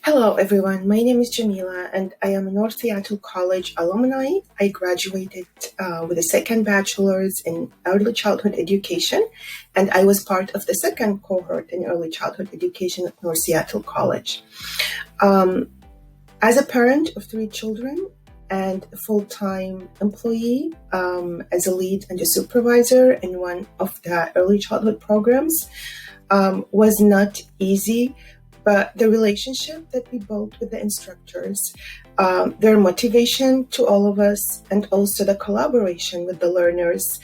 Hello, everyone. My name is Jamila, and I am a North Seattle College alumni. I graduated with a second bachelor's in early childhood education, and I was part of the second cohort in early childhood education at North Seattle College. Um, as a parent of three children and a full-time employee, as a lead and a supervisor in one of the early childhood programs, was not easy, but the relationship that we built with the instructors, their motivation to all of us, and also the collaboration with the learners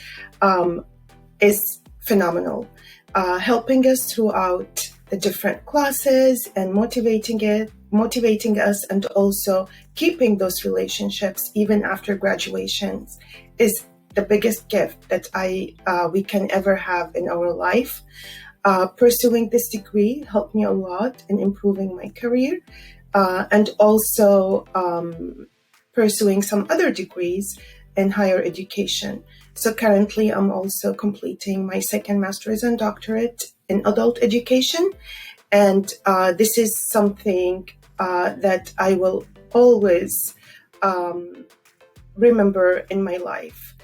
is phenomenal, helping us throughout the different classes and motivating us, and also keeping those relationships even after graduations is the biggest gift that we can ever have in our life. Pursuing this degree helped me a lot in improving my career, and also pursuing some other degrees in higher education. So currently, I'm also completing my second master's and doctorate in adult education, and this is something that I will always remember in my life.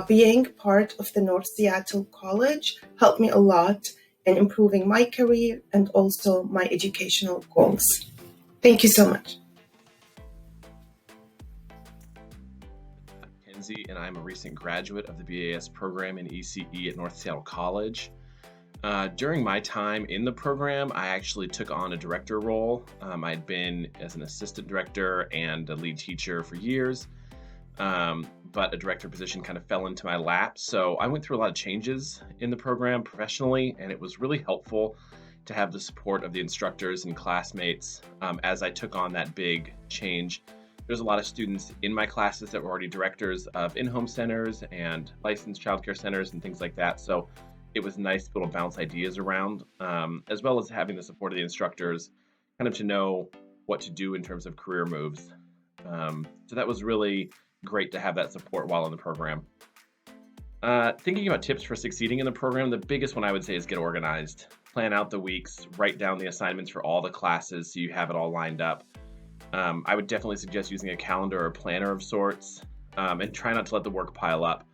Being part of the North Seattle College helped me a lot in improving my career and also my educational goals. Thank you so much. I'm Kenzie, and I'm a recent graduate of the BAS program in ECE at North Seattle College. During my time in the program, I actually took on a director role. I'd been as an assistant director and a lead teacher for years, but a director position kind of fell into my lap. So I went through a lot of changes in the program professionally, and it was really helpful to have the support of the instructors and classmates as I took on that big change. There's a lot of students in my classes that were already directors of in-home centers and licensed childcare centers and things like that. So it was nice to be able to bounce ideas around, as well as having the support of the instructors, kind of to know what to do in terms of career moves. So that was really great to have that support while in the program. Thinking about tips for succeeding in the program, the biggest one I would say is get organized. Plan out the weeks, write down the assignments for all the classes so you have it all lined up. I would definitely suggest using a calendar or planner of sorts, and try not to let the work pile up.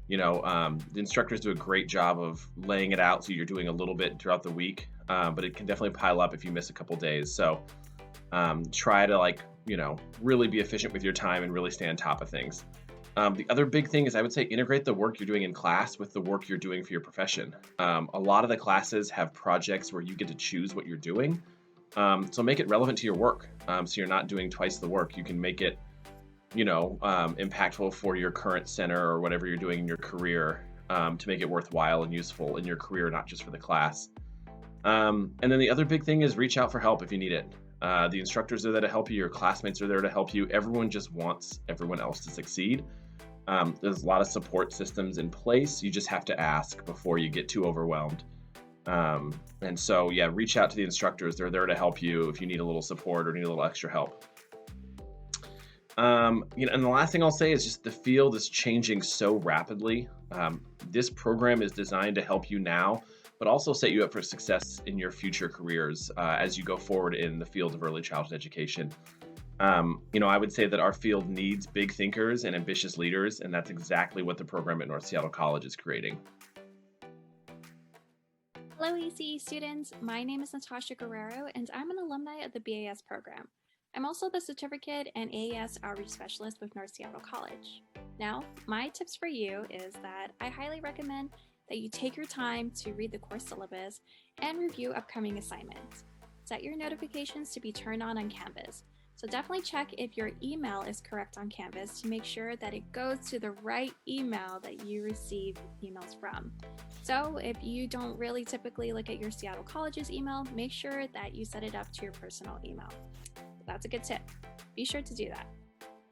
The instructors do a great job of laying it out so you're doing a little bit throughout the week, but it can definitely pile up if you miss a couple days. So try to really be efficient with your time and really stay on top of things. The other big thing is I would say integrate the work you're doing in class with the work you're doing for your profession. A lot of the classes have projects where you get to choose what you're doing. So make it relevant to your work. So you're not doing twice the work. You can make it, impactful for your current center or whatever you're doing in your career, to make it worthwhile and useful in your career, not just for the class. And then the other big thing is reach out for help if you need it. The instructors are there to help you. Your classmates are there to help you. Everyone just wants everyone else to succeed. There's a lot of support systems in place. You just have to ask before you get too overwhelmed. And so, yeah, reach out to the instructors. They're there to help you if you need a little support or need a little extra help. And the last thing I'll say is just the field is changing so rapidly. This program is designed to help you now, but also set you up for success in your future careers as you go forward in the field of early childhood education. I would say that our field needs big thinkers and ambitious leaders, and that's exactly what the program at North Seattle College is creating. Hello, ECE students. My name is Natasha Guerrero, and I'm an alumni of the BAS program. I'm also the certificate and AAS outreach specialist with North Seattle College. Now, my tips for you is that I highly recommend that you take your time to read the course syllabus and review upcoming assignments. Set your notifications to be turned on Canvas. So definitely check if your email is correct on Canvas to make sure that it goes to the right email that you receive emails from. So if you don't really typically look at your Seattle College's email, make sure that you set it up to your personal email. That's a good tip. Be sure to do that.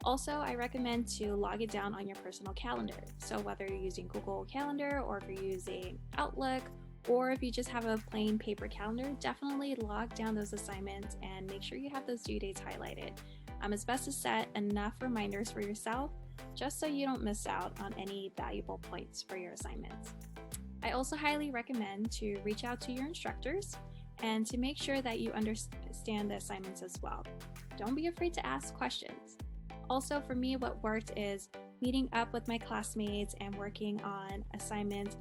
Also, I recommend to log it down on your personal calendar. So whether you're using Google Calendar or if you're using Outlook, or if you just have a plain paper calendar, definitely log down those assignments and make sure you have those due dates highlighted. It's best to set enough reminders for yourself just so you don't miss out on any valuable points for your assignments. I also highly recommend to reach out to your instructors and to make sure that you understand the assignments as well. Don't be afraid to ask questions. Also, for me, what worked is meeting up with my classmates and working on assignments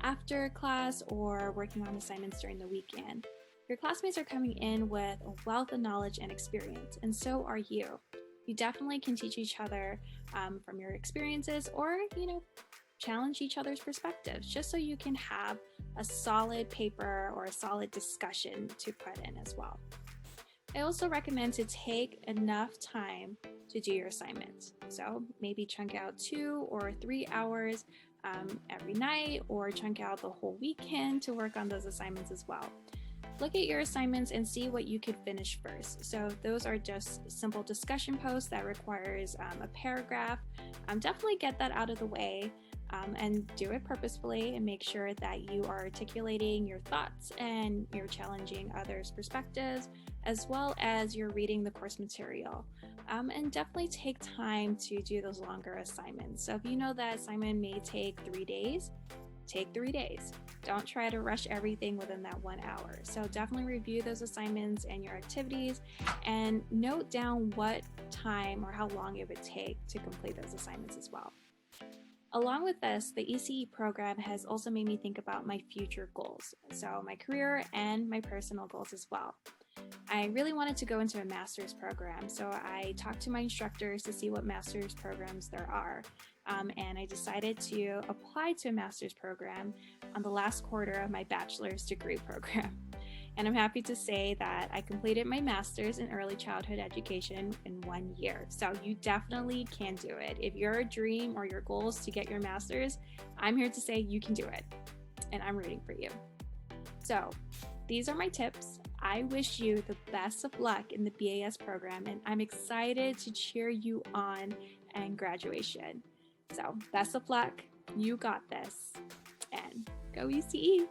after class or working on assignments during the weekend. Your classmates are coming in with a wealth of knowledge and experience, and so are you. You definitely can teach each other from your experiences, or challenge each other's perspectives, just so you can have a solid paper or a solid discussion to put in as well. I also recommend to take enough time to do your assignments. So maybe chunk out 2 or 3 hours every night, or chunk out the whole weekend to work on those assignments as well. Look at your assignments and see what you could finish first. So those are just simple discussion posts that requires a paragraph. Definitely get that out of the way and do it purposefully, and make sure that you are articulating your thoughts and you're challenging others' perspectives, as well as you're reading the course material. And definitely take time to do those longer assignments. So if you know that assignment may take 3 days, take 3 days. Don't try to rush everything within that 1 hour. So definitely review those assignments and your activities, and note down what time or how long it would take to complete those assignments as well. Along with this, the ECE program has also made me think about my future goals, so my career and my personal goals as well. I really wanted to go into a master's program, so I talked to my instructors to see what master's programs there are, and I decided to apply to a master's program on the last quarter of my bachelor's degree program. And I'm happy to say that I completed my master's in early childhood education in 1 year. So you definitely can do it. If your dream or your goal is to get your master's, I'm here to say you can do it, and I'm rooting for you. So these are my tips. I wish you the best of luck in the BAS program, and I'm excited to cheer you on and graduation. So best of luck. You got this, and go ECE.